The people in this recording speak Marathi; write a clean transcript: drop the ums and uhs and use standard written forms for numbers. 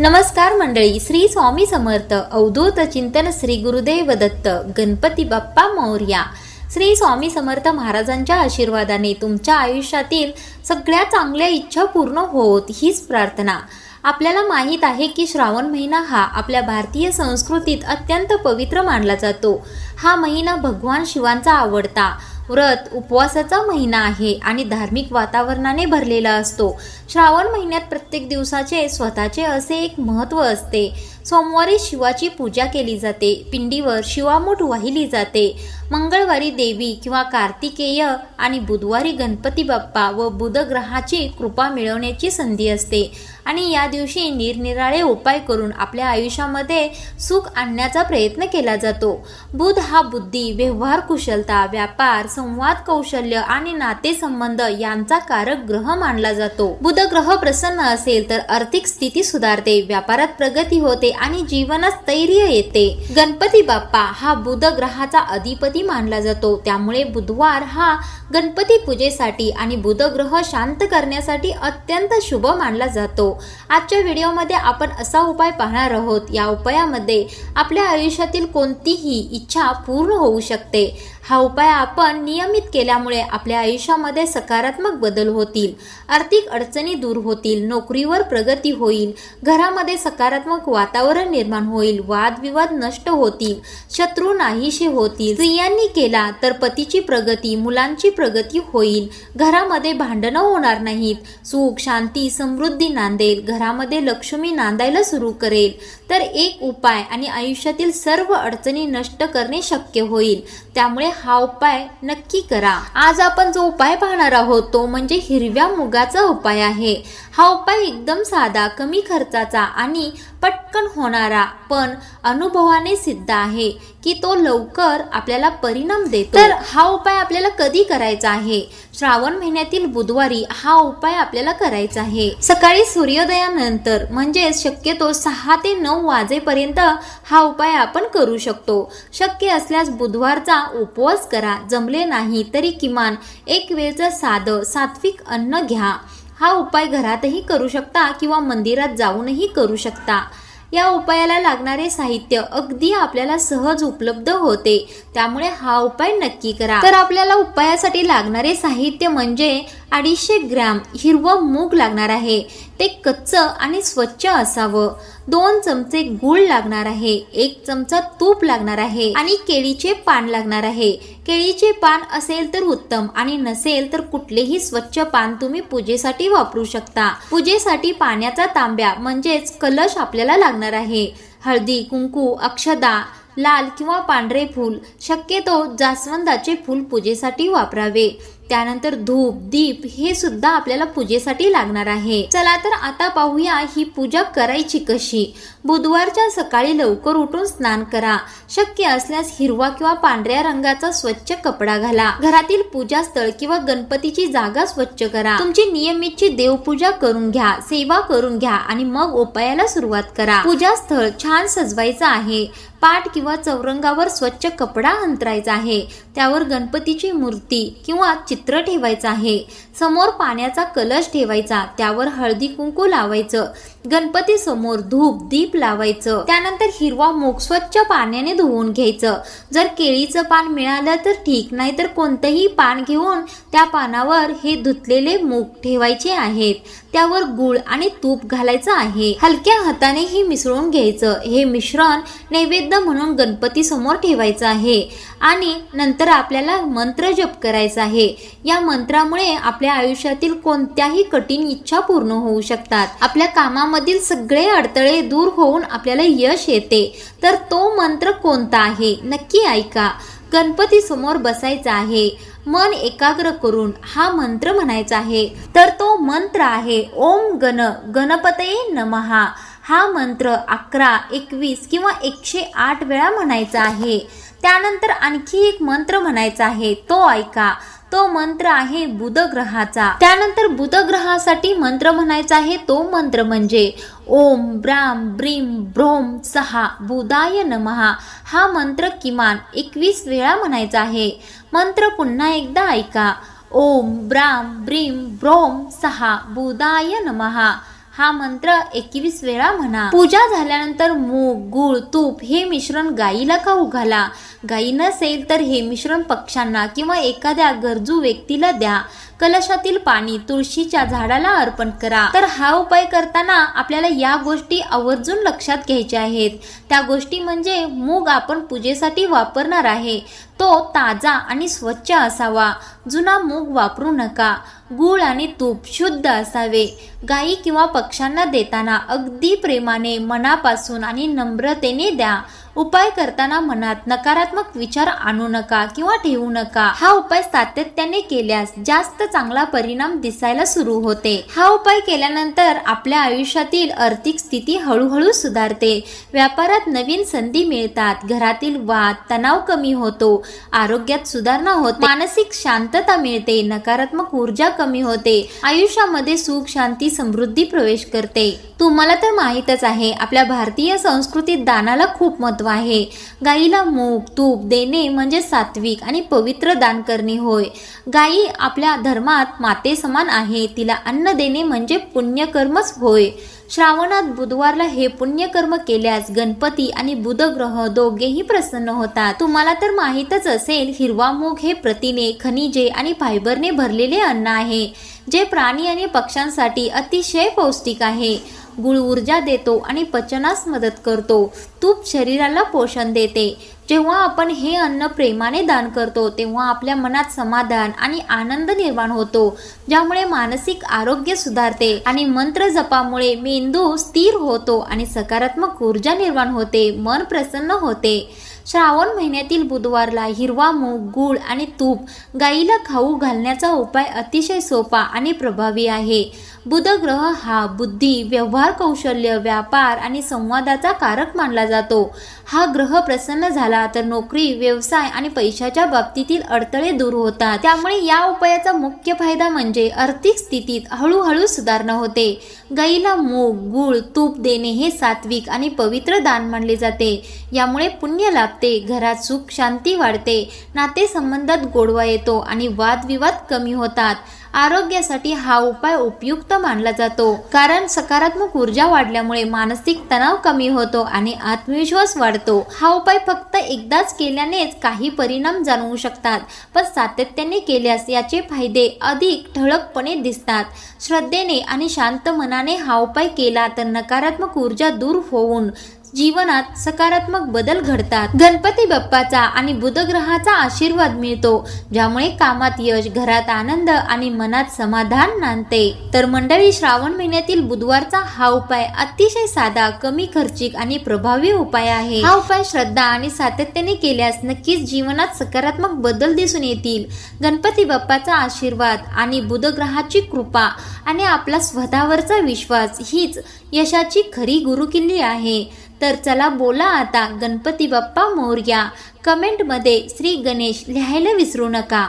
नमस्कार मंडळी, श्री स्वामी समर्थ. अवधूत चिंतन श्री गुरुदेव दत्त. गणपती बाप्पा मोरया. श्री स्वामी समर्थ महाराजांच्या आशीर्वादाने तुमच्या आयुष्यातील सगळ्या चांगल्या इच्छा पूर्ण होत हीच प्रार्थना. आपल्याला माहीत आहे की श्रावण महिना हा आपल्या भारतीय संस्कृतीत अत्यंत पवित्र मानला जातो. हा महिना भगवान शिवांचा आवडता व्रत उपवासाचा महिना आहे आणि धार्मिक वातावरणाने भरलेला असतो. श्रावण महिन्यात प्रत्येक दिवसाचे स्वतःचे असे एक महत्त्व असते. सोमवारी शिवाची पूजा केली जाते, पिंडीवर शिवामूठ वाहिली जाते, मंगळवारी देवी किंवा कार्तिकेय आणि बुधवारी गणपती बाप्पा व बुध ग्रहाची कृपा मिळवण्याची संधी असते. आणि या दिवशी निरनिराळे उपाय करून आपल्या आयुष्यामध्ये सुख आणण्याचा प्रयत्न केला जातो. बुध हा बुद्धी, व्यवहार कुशलता, व्यापार, संवाद कौशल्य आणि नातेसंबंध यांचा कारक ग्रह मानला जातो. बुध ग्रह प्रसन्न असेल तर आर्थिक स्थिती सुधारते, व्यापारात प्रगती होते आणि जीवनात स्थैर्य येते. गणपती बाप्पा हा बुध ग्रहाचा अधिपती मानला जातो. त्यामुळे बुधवार हा गणपती पूजेसाठी आणि बुध ग्रह शांत करण्यासाठी अत्यंत शुभ मानला जातो. आजच्या व्हिडिओमध्ये आपण असा उपाय पाहणार आहोत. या उपायामध्ये आपल्या आयुष्यातील कोणतीही इच्छा पूर्ण होऊ शकते. हा उपाय आपण नियमित केल्यामुळे आपल्या आयुष्यामध्ये सकारात्मक बदल होतील, आर्थिक अडचणी दूर होतील, नोकरीवर प्रगती होईल, घरामध्ये सकारात्मक वातावरण निर्माण होईल, वादविवाद नष्ट होतील, शत्रू नाहीसे होतील. स्त्रियांनी केला तर पतीची प्रगती, मुलांची प्रगती होईल, घरामध्ये भांडणं होणार नाहीत, सुख शांती समृद्धी नांदेल, घरामध्ये लक्ष्मी नांदायला सुरू करेल. तर एक उपाय आणि आयुष्यातील सर्व अडचणी नष्ट करणे शक्य होईल. त्यामुळे हा उपाय नक्की करा. आज आपण जो उपाय पाहणार आहोत तो म्हणजे हिरव्या मुगाचा उपाय आहे. हा उपाय एकदम साधा, कमी खर्चाचा आणि पटकन होणारा, पण अनुभवाने सिद्ध आहे की तो लवकर आपल्याला परिणाम देतो. तर हा उपाय आपल्याला कधी करायचा आहे? श्रावण महिन्यातील बुधवारी हा उपाय आपल्याला करायचा आहे. सकाळी सूर्योदयानंतर म्हणजे शक्यतो 6 ते 9 वाजेपर्यंत हा उपाय आपण करू शकतो. शक्य असल्यास बुधवारचा उपवास करा. जमले नाही तरी किमान एक वेळचं साधं सात्विक अन्न घ्या. हा उपाय घरातही करू शकता किंवा मंदिरात जाऊनही करू शकता. या उपायाला लागणारे साहित्य अगदी आपल्याला सहज उपलब्ध होते, त्यामुळे हा उपाय नक्की करा. तर आपल्याला उपायासाठी लागणारे साहित्य म्हणजे 250 ग्रॅम हिरवं मूग लागणार आहे. ते कच्चं आणि स्वच्छ असावं. 2 चमचे गूळ लागणार आहे, 1 चमचा तूप लागणार आहे आणि केळीचे पान लागणार आहे. केळीचे पान असेल तर उत्तम आणि नसेल तर कुठलेही स्वच्छ पान तुम्ही पूजेसाठी वापरू शकता. पूजेसाठी पाण्याचा तांब्या म्हणजेच कलश आपल्याला लागणार आहे. हळदी, कुंकू, अक्षदा, लाल किंवा पांढरे फूल, शक्यतो जास्वंदाचे फूल पूजेसाठी वापरावे. त्यानंतर धूप, दीप हे सुद्धा आपल्याला पूजेसाठी लागणार आहे. चला तर आता पाहूया ही पूजा करायची कशी. बुधवारच्या सकाळी लवकर उठून स्नान करा. शक्य असल्यास हिरवा किंवा पांढऱ्या रंगाचा स्वच्छ कपडा घाला. घरातील पूजास्थळ किंवा गणपतीची जागा स्वच्छ करा. तुमची नियमितची देवपूजा करून घ्या, सेवा करून घ्या आणि मग उपायाला सुरुवात करा. पूजास्थळ छान सजवायचं आहे. पाट किंवा चौरंगावर स्वच्छ कपडा अंतरायचा आहे. त्यावर गणपतीची मूर्ती किंवा चित्र ठेवायचं आहे. समोर पाण्याचा कलश ठेवायचा, त्यावर हळदी कुंकू लावायचं. गणपती समोर धूप दीप लावायचं. त्यानंतर हिरवा मूग स्वच्छ पाण्याने धुवून घ्यायचं. जर केळीचं पान मिळालं तर ठीक, नाही तर कोणतंही पान घेऊन त्या पानावर हे धुतलेले मूग ठेवायचे आहेत. त्यावर गूळ आणि तूप घालायचं आहे. हलक्या हाताने हे मिसळून घ्यायचं. हे मिश्रण नैवेद्य म्हणून गणपती समोर ठेवायचं आहे आणि नंतर आपल्याला मंत्र जप करायचा आहे. या मंत्रामुळे आपल्या आयुष्यातील कोणत्याही कठीण इच्छा पूर्ण होऊ शकतात. आपल्या कामामधील सगळे अडथळे दूर होऊन आपल्याला यश येते. तर तो मंत्र कोणता आहे नक्की ऐका. गणपती समोर बसायचं आहे. मन एकाग्र करून हा मंत्र म्हणायचा आहे. तर तो मंत्र आहे ओम गणपतये नमः. हा मंत्र 11, 21 किंवा 108 वेळा म्हणायचा आहे. त्यानंतर आणखी एक मंत्र म्हणायचा आहे, तो ऐका. तो मंत्र आहे बुध ग्रहाचा. त्यानंतर बुध ग्रहासाठी मंत्र म्हणायचा आहे. तो मंत्र म्हणजे ओम ब्राम ब्रीम ब्रोम सहा बुधाय नमः. हा मंत्र किमान 21 वेळा म्हणायचा आहे. मंत्र पुन्हा एकदा ऐका. ओम ब्राम ब्रीम ब्रोम सहा बुधाय नमः. हा मंत्र 21 वेळा म्हणा. पूजा झाल्यानंतर मूग, गूळ, तूप हे मिश्रण गायीला खाऊ घाला. गायी नसेल तर हे मिश्रण पक्ष्यांना किंवा एखाद्या गरजू व्यक्तीला द्या. कलशातील पाणी तुळशीच्या झाडाला अर्पण करा. तर हा उपाय करताना आपल्याला या गोष्टी आवर्जून लक्षात घ्यायच्या आहेत. त्या गोष्टी म्हणजे मूग आपण पूजेसाठी वापरणार आहे तो ताजा आणि स्वच्छ असावा. जुना मूग वापरू नका. गूळ आणि तूप शुद्ध असावे. गायी किंवा पक्ष्यांना देताना अगदी प्रेमाने, मनापासून आणि नम्रतेने द्या. उपाय करताना मनात नकारात्मक विचार आणू नका किंवा ठेवू नका. हा उपाय सातत्याने केल्यास जास्त चांगला परिणाम दिसायला सुरू होते. हा उपाय केल्यानंतर आपल्या आयुष्यातील आर्थिक स्थिती हळूहळू सुधारते. व्यापारात नवीन संधी मिळतात. घरातील वाद, तणाव कमी होतो. आरोग्यात सुधारणा होते. मानसिक शांतता मिळते. नकारात्मक ऊर्जा कमी होते. आयुष्यामध्ये सुख, शांती, समृद्धी प्रवेश करते. तुम्हाला तर माहीतच आहे, आपल्या भारतीय संस्कृतीत दानाला खूप महत्त्व आहे. गायीला मूग, तूप देणे म्हणजे सात्विक आणि पवित्र दान करणे होय. गायी आपल्या धर्मात माते समान आहे. तिला अन्न देणे म्हणजे पुण्यकर्मच होय. श्रावणात बुधवारला हे पुण्यकर्म केल्यास गणपती आणि बुध ग्रह दोघेही प्रसन्न होतात. तुम्हाला तर माहीतच असेल, हिरवा मूग हे प्रथिने, खनिजे आणि फायबरने भरलेले अन्न आहे जे प्राणी आणि पक्ष्यांसाठी अतिशय पौष्टिक आहे. गुळ ऊर्जा देतो आणि पचनास मदत करतो. तूप शरीराला पोषण देते. जेव्हा आपण हे अन्न प्रेमाने दान करतो तेव्हा आपल्या मनात समाधान आणि आनंद निर्माण होतो, ज्यामुळे मानसिक आरोग्य सुधारते आणि मंत्र जपामुळे मेंदू स्थिर होतो आणि सकारात्मक ऊर्जा निर्माण होते. मन प्रसन्न होते. श्रावण महिन्यातील बुधवारला हिरवा मूग, गूळ आणि तूप गायीला खाऊ घालण्याचा उपाय अतिशय सोपा आणि प्रभावी आहे. बुध ग्रह हा बुद्धी, व्यवहार कौशल्य, व्यापार आणि संवादाचा कारक मानला जातो. हा ग्रह प्रसन्न झाला तर नोकरी, व्यवसाय आणि पैशाच्या बाबतीतील अडथळे दूर होतात. त्यामुळे या उपायाचा मुख्य फायदा म्हणजे आर्थिक स्थितीत हळूहळू सुधारणा होते. गायीला मूग, गूळ, तूप देणे हे सात्विक आणि पवित्र दान मानले जाते. यामुळे पुण्य लाभते. घरात सुख, शांती वाढते. नातेसंबंधात गोडवा येतो आणि वादविवाद कमी होतात. आरोग्यासाठी हा उपाय उपयुक्त मानला जातो, कारण सकारात्मक ऊर्जा वाढल्यामुळे मानसिक तणाव कमी होतो आणि आत्मविश्वास वाढतो. हा उपाय फक्त एकदाच केल्यानेच काही परिणाम जाणवू शकतात, पण सातत्याने केल्यास याचे फायदे अधिक ठळकपणे दिसतात. श्रद्धेने आणि शांत मनाने हा उपाय केला तर नकारात्मक ऊर्जा दूर होऊन जीवनात सकारात्मक बदल घडतात. गणपती बाप्पाचा आणि बुध ग्रहाचा आशीर्वाद मिळतो, ज्यामुळे कामात यश, घरात आनंद आणि मनात समाधान नांदते. तर मंडळी, श्रावण महिन्यातील बुधवारचा हा उपाय अतिशय साधा, कमी खर्चिक आणि प्रभावी उपाय आहे. हा उपाय श्रद्धा आणि सातत्याने केल्यास नक्कीच जीवनात सकारात्मक बदल दिसून येतील. गणपती बाप्पाचा आशीर्वाद आणि बुध ग्रहाची कृपा आणि आपला स्वतःवरचा विश्वास हीच यशाची खरी गुरुकिल्ली आहे. तर चला बोला आता गणपती बाप्पा मोरया. कमेंटमध्ये श्री गणेश लिहायला विसरू नका.